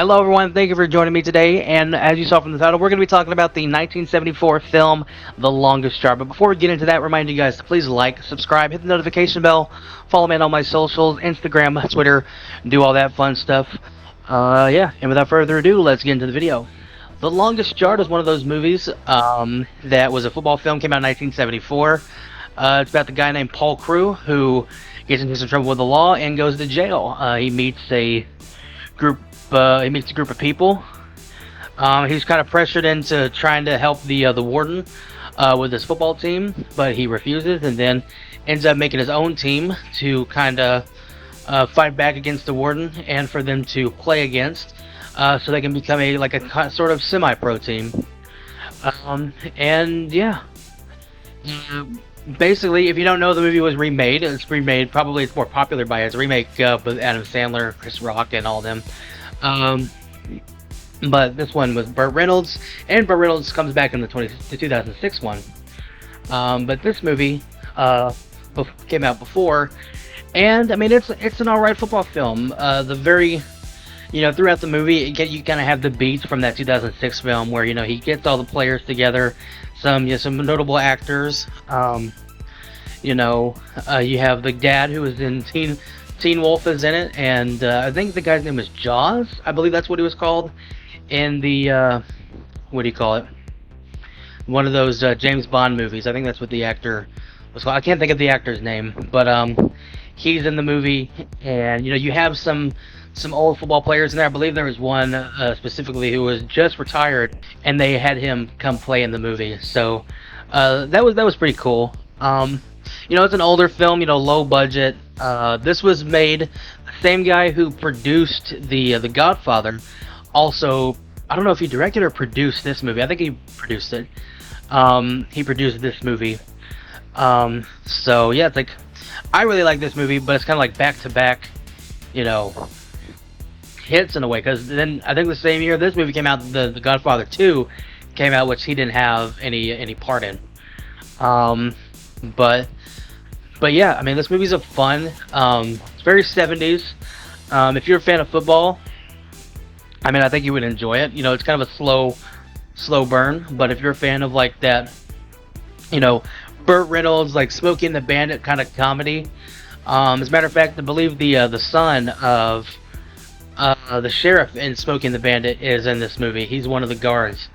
Hello everyone, thank you for joining me today, and as you saw from the title, we're going to be talking about the 1974 film, The Longest Yard. But before we get into that, remind you guys to please like, subscribe, hit the notification bell, follow me on all my socials, Instagram, Twitter, do all that fun stuff. Yeah, and without further ado, let's get into the video. The Longest Yard is one of those movies that was a football film, came out in 1974. It's about the guy named Paul Crewe who gets into some trouble with the law and goes to jail. He meets a group of people. He's kind of pressured into trying to help the warden with his football team, but he refuses, and then ends up making his own team to kind of fight back against the warden and for them to play against, so they can become a sort of semi-pro team. And yeah. Basically, if you don't know, the movie was remade. It's remade. Probably it's more popular by its remake with Adam Sandler, Chris Rock, and all of them. But this one was Burt Reynolds, and Burt Reynolds comes back in the 2006 one. But this movie came out before, and I mean it's an alright football film. Throughout the movie, you kind of have the beats from that 2006 film where he gets all the players together. Some notable actors. You have the dad who was in Teen Wolf is in it, and I think the guy's name was Jaws. I believe that's what he was called in the what do you call it? One of those James Bond movies. I think that's what the actor was called. I can't think of the actor's name, but he's in the movie, and you have some old football players in there. I believe there was one specifically who was just retired, and they had him come play in the movie. So that was pretty cool. It's an older film, low budget. This was made, the same guy who produced the Godfather. Also, I don't know if he directed or produced this movie. I think he produced it. He produced this movie. So yeah, it's like I really like this movie, but it's kind of like back to back, hits in a way, because then I think the same year this movie came out, the Godfather 2 came out, which he didn't have any part in. But yeah, I mean, this movie's a fun. It's very 70s. If you're a fan of football, I mean, I think you would enjoy it. It's kind of a slow burn. But if you're a fan of like that, Burt Reynolds, like Smokey and the Bandit kind of comedy. As a matter of fact, I believe the son of the sheriff in Smokey and the Bandit is in this movie. He's one of the guards,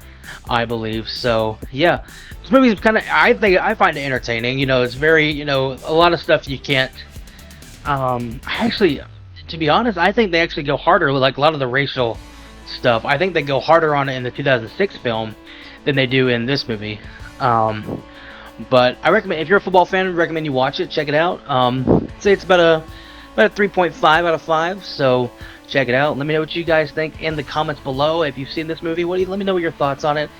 I believe. So yeah, this movie is kind of, I find it entertaining. It's very, a lot of stuff you can't. Actually, to be honest, I think they actually go harder with like a lot of the racial stuff. I think they go harder on it in the 2006 film than they do in this movie. But I recommend, if you're a football fan, I recommend you watch it, check it out. I'd say it's about a 3.5 out of 5. So check it out. Let me know what you guys think in the comments below. If you've seen this movie, let me know your thoughts on it.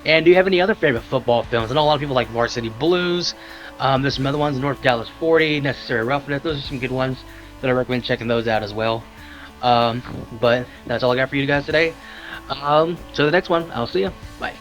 And do you have any other favorite football films? I know a lot of people like Varsity Blues. There's some other ones, North Dallas 40, Necessary Roughness. Those are some good ones that I recommend checking those out as well. But that's all I got for you guys today. So the next one, I'll see you. Bye.